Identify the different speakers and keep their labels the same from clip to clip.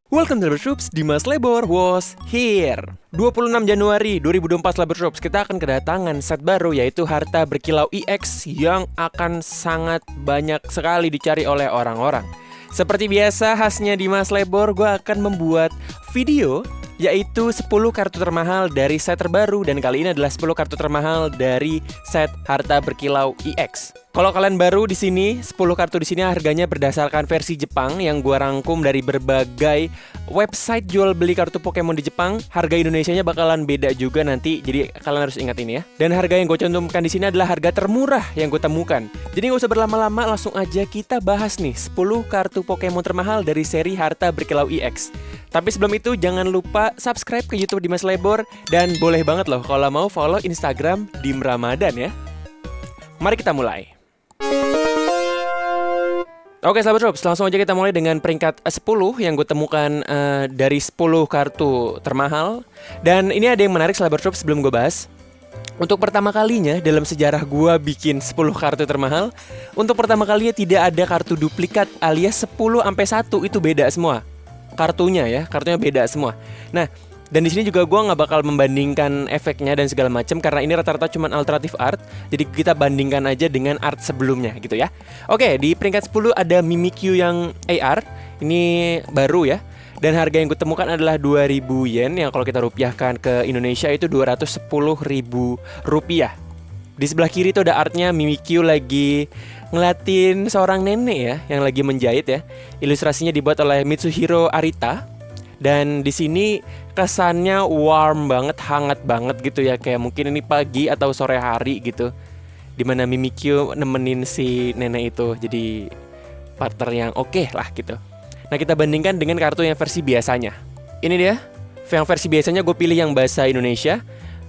Speaker 1: Welcome to Labertroops, Dimas Lebor was here. 26 Januari 2024 Labertroops, kita akan kedatangan set baru yaitu Harta Berkilau EX yang akan sangat banyak sekali dicari oleh orang-orang. Seperti biasa, khasnya Dimas Lebor, gue akan membuat video yaitu 10 kartu termahal dari set terbaru. Dan kali ini adalah 10 kartu termahal dari set Harta Berkilau EX. Kalau kalian baru di sini, 10 kartu di sini harganya berdasarkan versi Jepang yang gua rangkum dari berbagai website jual beli kartu Pokemon di Jepang. Harga Indonesianya bakalan beda juga nanti, jadi kalian harus ingat ini ya. Dan harga yang gue cantumkan di sini adalah harga termurah yang gue temukan. Jadi nggak usah berlama-lama, langsung aja kita bahas nih 10 kartu Pokemon termahal dari seri Harta Berkilau EX. Tapi sebelum itu jangan lupa subscribe ke YouTube Dimas Lebor dan boleh banget loh kalau mau follow Instagram Dim Ramadan ya. Mari kita mulai. Oke sahabat Drops, langsung aja kita mulai dengan peringkat 10 yang gue temukan dari 10 kartu termahal. Dan ini ada yang menarik sahabat Drops sebelum gue bahas. Untuk pertama kalinya dalam sejarah gue bikin 10 kartu termahal, untuk pertama kalinya tidak ada kartu duplikat alias 10-1 itu beda semua. Kartunya beda semua. Nah, dan di sini juga gue nggak bakal membandingkan efeknya dan segala macam karena ini rata-rata cuma alternatif art. Jadi kita bandingkan aja dengan art sebelumnya gitu ya. Oke, di peringkat 10 ada Mimikyu yang AR. Ini baru ya. Dan harga yang gue temukan adalah 2.000 yen yang kalau kita rupiahkan ke Indonesia itu 210.000 rupiah. Di sebelah kiri itu ada artnya Mimikyu lagi ngeliatin seorang nenek ya yang lagi menjahit ya. Ilustrasinya dibuat oleh Mitsuhiro Arita. Dan di sini kesannya warm banget, hangat banget gitu ya. Kayak mungkin ini pagi atau sore hari gitu, dimana Mimikyu nemenin si nenek itu. Jadi partner yang oke lah gitu. Nah kita bandingkan dengan kartu yang versi biasanya. Ini dia, yang versi biasanya gue pilih yang bahasa Indonesia.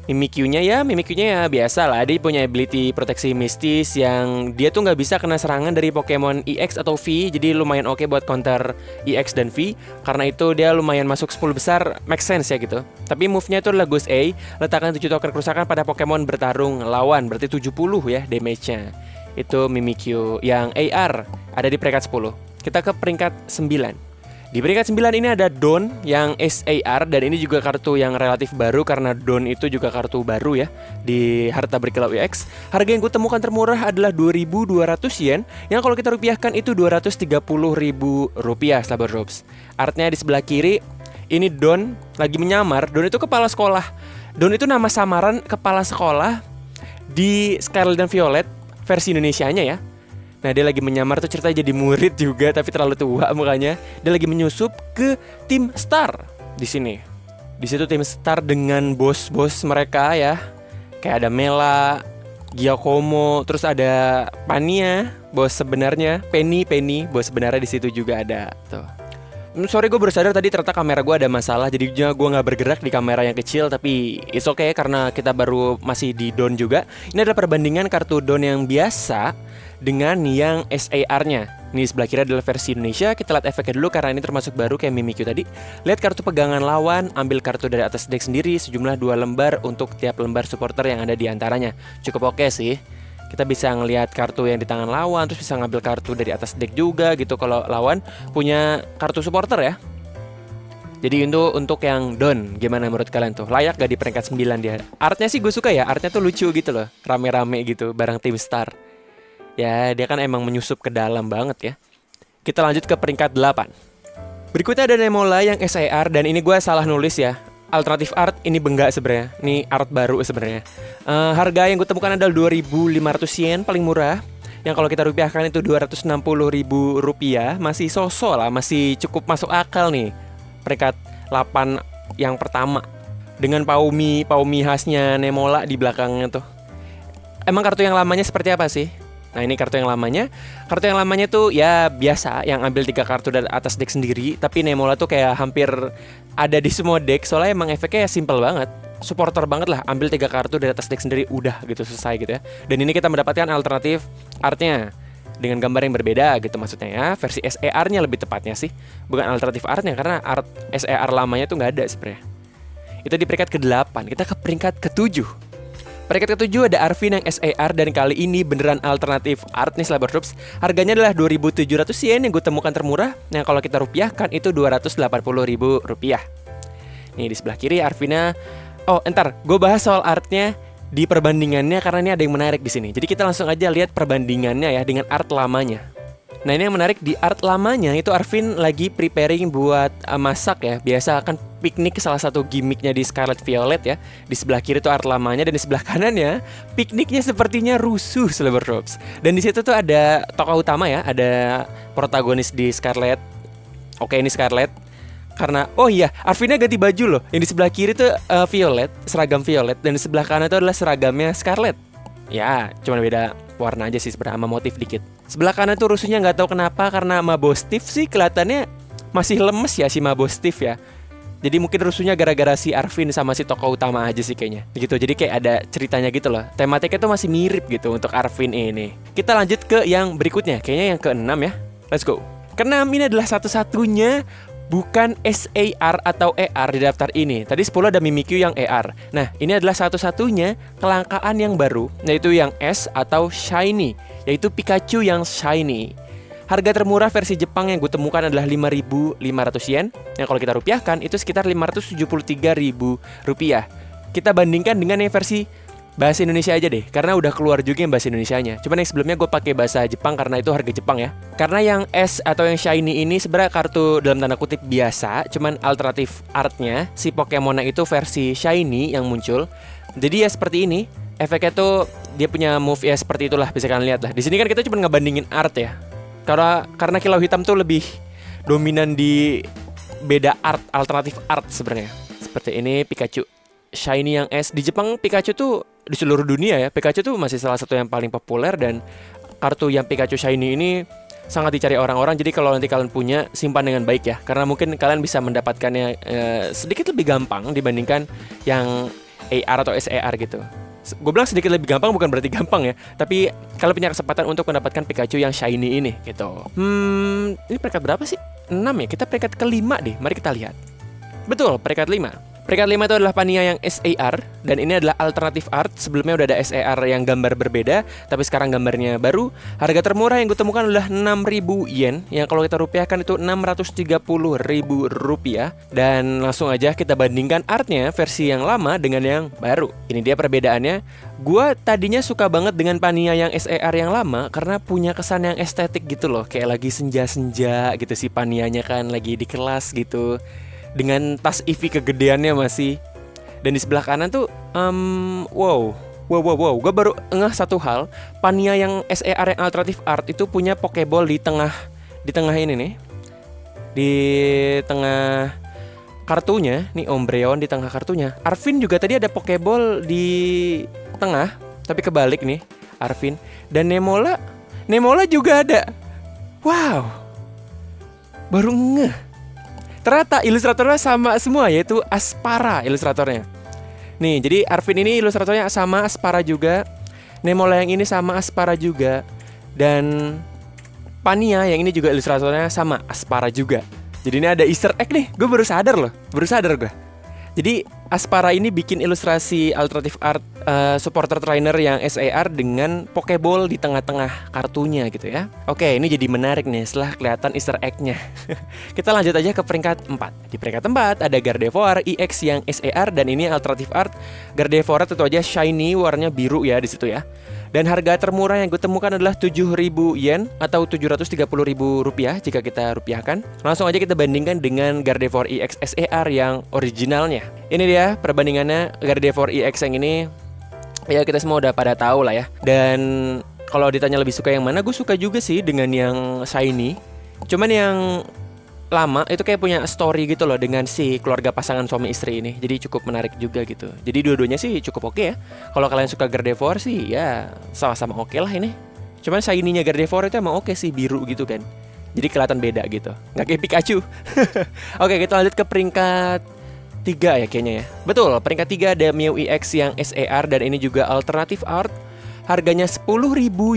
Speaker 1: Mimikyu-nya ya biasa lah. Dia punya ability proteksi mistis yang dia tuh nggak bisa kena serangan dari Pokemon EX atau V. Jadi lumayan oke buat counter EX dan V. Karena itu dia lumayan masuk 10 besar, make sense ya gitu. Tapi move-nya itu adalah Ghost A. Letakkan 7 token kerusakan pada Pokemon bertarung lawan. Berarti 70 ya damage-nya. Itu Mimikyu yang AR ada di peringkat 10. Kita ke peringkat 9. Di peringkat 9 ini ada Dawn yang SAR dan ini juga kartu yang relatif baru karena Dawn itu juga kartu baru ya di Harta Berkilau EX. Harga yang gue temukan termurah adalah 2.200 yen yang kalau kita rupiahkan itu 230.000 rupiah sahabat Drops. Artnya di sebelah kiri ini Dawn lagi menyamar. Dawn itu kepala sekolah. Dawn itu nama samaran kepala sekolah di Scarlet dan Violet versi Indonesianya ya. Nah dia lagi menyamar tuh ceritanya jadi murid juga tapi terlalu tua mukanya. Dia lagi menyusup ke tim Star di sini. Di situ tim Star dengan bos-bos mereka ya. Kayak ada Mela, Giacomo, terus ada Pania, bos sebenarnya, Penny, bos sebenarnya di situ juga ada tuh. Sorry gue baru sadar tadi ternyata kamera gue ada masalah. Jadinya gue gak bergerak di kamera yang kecil. Tapi it's okay karena kita baru masih di Dawn juga. Ini adalah perbandingan kartu Dawn yang biasa dengan yang SAR-nya. Ini sebelah kiri adalah versi Indonesia. Kita lihat efeknya dulu karena ini termasuk baru kayak Mimikyu tadi. Lihat kartu pegangan lawan, ambil kartu dari atas deck sendiri, sejumlah 2 lembar untuk tiap lembar supporter yang ada di antaranya. Cukup oke sih. Kita bisa ngelihat kartu yang di tangan lawan, terus bisa ngambil kartu dari atas deck juga gitu kalau lawan punya kartu supporter ya. Jadi itu untuk yang Dawn, gimana menurut kalian tuh? Layak gak di peringkat 9 dia? Artnya sih gue suka ya, artnya tuh lucu gitu loh. Rame-rame gitu, bareng tim Star. Ya, dia kan emang menyusup ke dalam banget ya. Kita lanjut ke peringkat 8. Berikutnya ada Nemola yang SAR dan ini gue salah nulis ya. Alternatif art ini bengak sebenarnya. Ini art baru sebenarnya. Harga yang gue temukan adalah 2.500 yen paling murah. Yang kalau kita rupiahkan itu 260.000 rupiah. Masih sosok lah, masih cukup masuk akal nih. Peringkat 8 yang pertama. Dengan Paumi khasnya Nemola di belakangnya tuh. Emang kartu yang lamanya seperti apa sih? Nah ini kartu yang lamanya. Kartu yang lamanya tuh ya biasa, yang ambil 3 kartu dari atas deck sendiri. Tapi Nemola tuh kayak hampir ada di semua deck. Soalnya emang efeknya simple banget, supporter banget lah. Ambil 3 kartu dari atas deck sendiri, udah gitu, selesai gitu ya. Dan ini kita mendapatkan alternatif artnya dengan gambar yang berbeda gitu maksudnya ya. Versi SAR-nya lebih tepatnya sih, bukan alternatif artnya, karena art SAR lamanya tuh gak ada sebenarnya. Itu di peringkat ke-8. Kita ke peringkat ke-7. Peringkat ketujuh ada Arvin yang SAR dan kali ini beneran alternatif art nih Slabber Troops. Harganya adalah 2.700 yen yang gue temukan termurah. Yang kalau kita rupiahkan itu 280.000 rupiah. Nih di sebelah kiri Arvinnya. Oh entar, gue bahas soal artnya di perbandingannya karena ini ada yang menarik di sini. Jadi kita langsung aja lihat perbandingannya ya dengan art lamanya. Nah ini yang menarik di art lamanya itu Arvin lagi preparing buat masak ya. Biasa kan piknik salah satu gimmicknya di Scarlet Violet ya. Di sebelah kiri tuh art lamanya dan di sebelah kanannya pikniknya sepertinya rusuh Slabber Troops. Dan di situ tuh ada tokoh utama ya, ada protagonis di Scarlet. Oke ini Scarlet. Karena, oh iya, Arvinnya ganti baju loh. Yang di sebelah kiri tuh violet, seragam violet. Dan di sebelah kanan itu adalah seragamnya Scarlet. Ya, cuma beda warna aja sih sebenarnya, sama motif dikit. Sebelah kanan tuh rusuhnya nggak tahu kenapa. Karena Mabo Steve sih kelihatannya masih lemes ya si Mabo Steve ya. Jadi mungkin rusuhnya gara-gara si Arvin sama si tokoh utama aja sih kayaknya gitu. Jadi kayak ada ceritanya gitu loh. Tematiknya tuh masih mirip gitu untuk Arvin ini. Kita lanjut ke yang berikutnya. Kayaknya yang ke-6 ya. Let's go. Ke-6 ini adalah satu-satunya bukan SAR atau ER di daftar ini. Tadi 10 ada Mimikyu yang ER. Nah, ini adalah satu-satunya kelangkaan yang baru, yaitu yang S atau Shiny, yaitu Pikachu yang Shiny. Harga termurah versi Jepang yang gue temukan adalah 5.500 yen. Yang kalau kita rupiahkan itu sekitar 573.000 rupiah. Kita bandingkan dengan yang versi bahasa Indonesia aja deh, karena udah keluar juga yang bahasa Indonesianya. Cuman yang sebelumnya gue pakai bahasa Jepang karena itu harga Jepang ya. Karena yang S atau yang Shiny ini sebenarnya kartu dalam tanda kutip biasa, cuman alternatif artnya si Pokemon itu versi Shiny yang muncul. Jadi ya seperti ini, efeknya tuh dia punya move ya seperti itulah, bisa kalian lihat lah. Di sini kan kita cuma ngebandingin art ya. Karena Kilau Hitam tuh lebih dominan di beda art, alternatif art sebenarnya. Seperti ini Pikachu Shiny yang S. Di Jepang Pikachu tuh di seluruh dunia ya, Pikachu tuh masih salah satu yang paling populer. Dan kartu yang Pikachu Shiny ini sangat dicari orang-orang. Jadi kalau nanti kalian punya, simpan dengan baik ya, karena mungkin kalian bisa mendapatkannya sedikit lebih gampang dibandingkan yang AR atau SAR gitu. Gue bilang sedikit lebih gampang bukan berarti gampang ya, tapi kalian punya kesempatan untuk mendapatkan Pikachu yang Shiny ini gitu. Ini peringkat berapa sih? 6 ya, kita peringkat ke-5 deh. Mari kita lihat. Betul, peringkat 5. Peringkat 5 itu adalah Pania yang SAR. Dan ini adalah alternatif art. Sebelumnya udah ada SAR yang gambar berbeda, tapi sekarang gambarnya baru. Harga termurah yang gue temukan adalah 6.000 yen, yang kalau kita rupiahkan itu 630.000 rupiah. Dan langsung aja kita bandingkan artnya versi yang lama dengan yang baru. Ini dia perbedaannya. Gue tadinya suka banget dengan Pania yang SAR yang lama karena punya kesan yang estetik gitu loh. Kayak lagi senja-senja gitu sih Panianya kan, lagi di kelas gitu, dengan tas Eevee kegedeannya masih. Dan di sebelah kanan tuh wow. Gue baru ngeh satu hal. Pania yang SAR yang alternatif art itu punya Pokeball di tengah ini nih. Di tengah kartunya nih, Ombreon di tengah kartunya. Arvin juga tadi ada Pokeball di tengah, tapi kebalik nih Arvin. Dan Nemola juga ada. Wow, baru ngeh. Ternyata ilustratornya sama semua, yaitu Aspara ilustratornya. Nih, jadi Arvin ini ilustratornya sama Aspara juga. Nemola yang ini sama Aspara juga. Dan Pania yang ini juga ilustratornya sama Aspara juga. Jadi ini ada Easter egg nih, gue baru sadar gue. Jadi Aspara ini bikin ilustrasi alternatif art supporter trainer yang SAR dengan Pokeball di tengah-tengah kartunya gitu ya. Oke, ini jadi menarik nih setelah kelihatan Easter egg-nya. Kita lanjut aja ke peringkat 4. Di peringkat 4 ada Gardevoir EX yang SAR dan ini alternatif art. Gardevoir tentu aja Shiny, warnanya biru ya di situ ya. Dan harga termurah yang gue temukan adalah 7.000 yen atau 730.000 rupiah jika kita rupiahkan. Langsung aja kita bandingkan dengan Gardevoir EX SAR yang originalnya. Ini dia perbandingannya. Gardevoir EX yang ini ya kita semua udah pada tahu lah ya. Dan kalau ditanya lebih suka yang mana, gue suka juga sih dengan yang Shiny. Cuman yang lama itu kayak punya story gitu loh dengan si keluarga pasangan suami istri ini. Jadi cukup menarik juga gitu. Jadi dua-duanya sih cukup oke ya. Kalau kalian suka Gardevoir sih ya sama-sama oke lah ini. Cuman Shiny-nya Gardevoir itu emang oke sih, biru gitu kan. Jadi kelihatan beda gitu, nggak kayak Pikachu. Oke, kita lanjut ke peringkat 3 ya kayaknya ya. Betul, peringkat 3 ada Mew EX yang SAR dan ini juga alternatif art. Harganya 10.000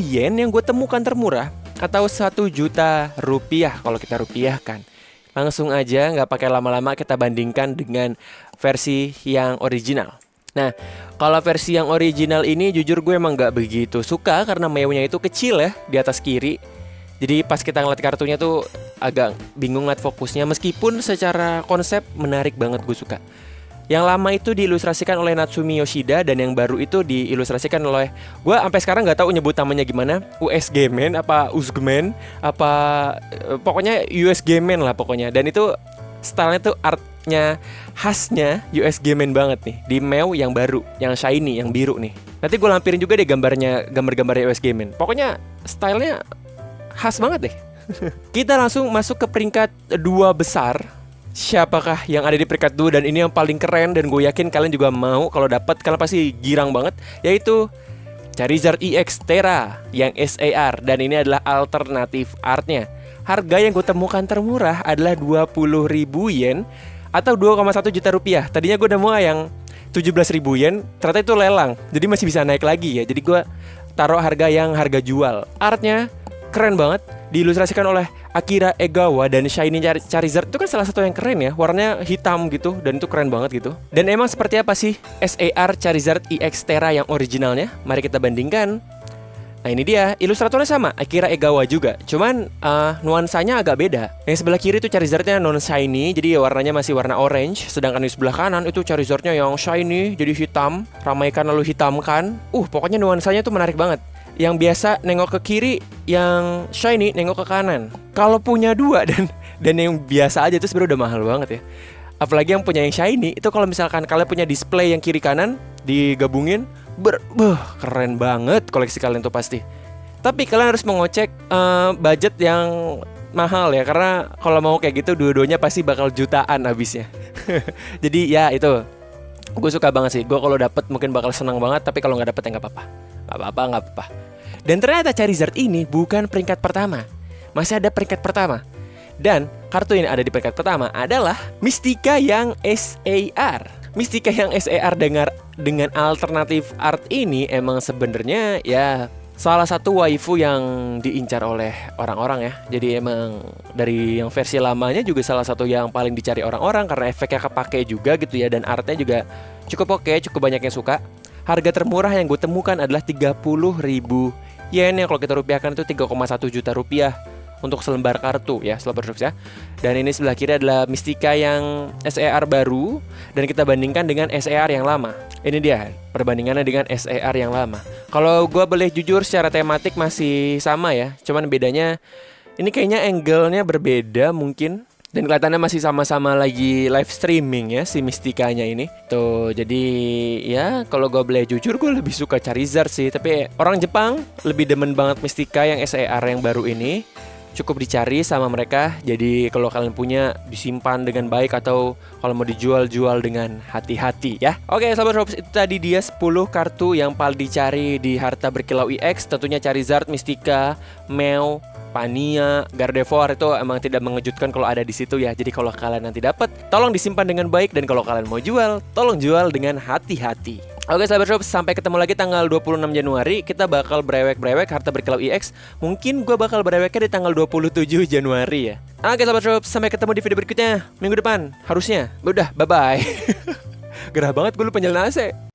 Speaker 1: yen yang gue temukan termurah, atau 1 juta rupiah kalau kita rupiahkan. Langsung aja, nggak pakai lama-lama, kita bandingkan dengan versi yang original. Nah, kalau versi yang original ini jujur gue emang gak begitu suka karena Mew-nya itu kecil ya di atas kiri. Jadi pas kita ngeliat kartunya tuh agak bingung ngeliat fokusnya. Meskipun secara konsep menarik banget, gue suka. Yang lama itu diilustrasikan oleh Natsumi Yoshida dan yang baru itu diilustrasikan oleh, gue sampai sekarang nggak tahu nyebut namanya gimana, USG Man apa Usgman apa pokoknya USG Man lah pokoknya. Dan itu stylenya tuh artnya khasnya USG Man banget nih di Mew yang baru, yang shiny, yang biru nih. Nanti gue lampirin juga deh gambar-gambarnya USG Man. Pokoknya stylenya khas banget deh. Kita langsung masuk ke peringkat 2 besar. Siapakah yang ada di peringkat 2 dan ini yang paling keren dan gue yakin kalian juga mau kalau dapat, kalian pasti girang banget, yaitu Charizard EX Terra yang SAR dan ini adalah alternatif artnya. Harga yang gue temukan termurah adalah 20.000 yen atau 2,1 juta rupiah. Tadinya gue udah mau yang 17.000 yen, ternyata itu lelang, jadi masih bisa naik lagi ya. Jadi gue taruh harga yang harga jual. Artnya keren banget, diilustrasikan oleh Akira Egawa dan shiny Charizard itu kan salah satu yang keren ya, warnanya hitam gitu dan itu keren banget gitu. Dan emang seperti apa sih SAR Charizard EX Terra yang originalnya? Mari kita bandingkan. Nah ini dia, ilustratornya sama, Akira Egawa juga. Cuman nuansanya agak beda. Yang sebelah kiri itu Charizardnya non shiny, jadi warnanya masih warna orange. Sedangkan di sebelah kanan itu Charizardnya yang shiny, jadi hitam, ramaikan lalu hitamkan. Pokoknya nuansanya tuh menarik banget. Yang biasa nengok ke kiri, yang shiny nengok ke kanan. Kalau punya dua dan yang biasa aja itu sebenarnya udah mahal banget ya. Apalagi yang punya yang shiny itu kalau misalkan kalian punya display yang kiri kanan digabungin, keren banget koleksi kalian tuh pasti. Tapi kalian harus mengocek budget yang mahal ya, karena kalau mau kayak gitu dua-duanya pasti bakal jutaan habisnya. Jadi ya itu, gue suka banget sih. Gue kalau dapet mungkin bakal senang banget, tapi kalau nggak dapet ya nggak apa-apa. Dan ternyata Charizard ini bukan peringkat pertama, masih ada peringkat pertama. Dan kartu yang ada di peringkat pertama adalah Mystica yang SAR. Mystica yang SAR dengan alternatif art ini emang sebenarnya ya salah satu waifu yang diincar oleh orang-orang ya. Jadi emang dari yang versi lamanya juga salah satu yang paling dicari orang-orang karena efeknya kepake juga gitu ya. Dan artnya juga cukup oke, cukup banyak yang suka. Harga termurah yang gue temukan adalah 30.000 yen yang kalau kita rupiahkan itu 3,1 juta rupiah untuk selembar kartu ya, selembar drops ya. Dan ini sebelah kiri adalah Mystica yang SAR baru dan kita bandingkan dengan SAR yang lama. Ini dia perbandingannya dengan SAR yang lama. Kalau gue boleh jujur secara tematik masih sama ya, cuman bedanya ini kayaknya angle-nya berbeda mungkin. Dan kelihatannya masih sama-sama lagi live streaming ya si Mystica-nya ini. Tuh, jadi ya kalau gue boleh jujur gue lebih suka Charizard sih. Tapi orang Jepang lebih demen banget Mystica yang SAR yang baru ini. Cukup dicari sama mereka. Jadi kalau kalian punya disimpan dengan baik atau kalau mau dijual-jual dengan hati-hati ya. Oke, sahabat Robs, itu tadi dia 10 kartu yang paling dicari di Harta Berkilau EX. Tentunya Charizard, Mystica, Mew, Pania, Gardevoir itu emang tidak mengejutkan kalau ada di situ ya. Jadi kalau kalian nanti dapat, tolong disimpan dengan baik, dan kalau kalian mau jual, tolong jual dengan hati-hati. Oke sahabat shop, sampai ketemu lagi tanggal 26 Januari. Kita bakal brewek-brewek Harta Berkilau EX. Mungkin gue bakal breweknya di tanggal 27 Januari ya. Oke sahabat shop, sampai ketemu di video berikutnya minggu depan harusnya. Udah, bye-bye. Gerah banget gue lupa nyalain AC.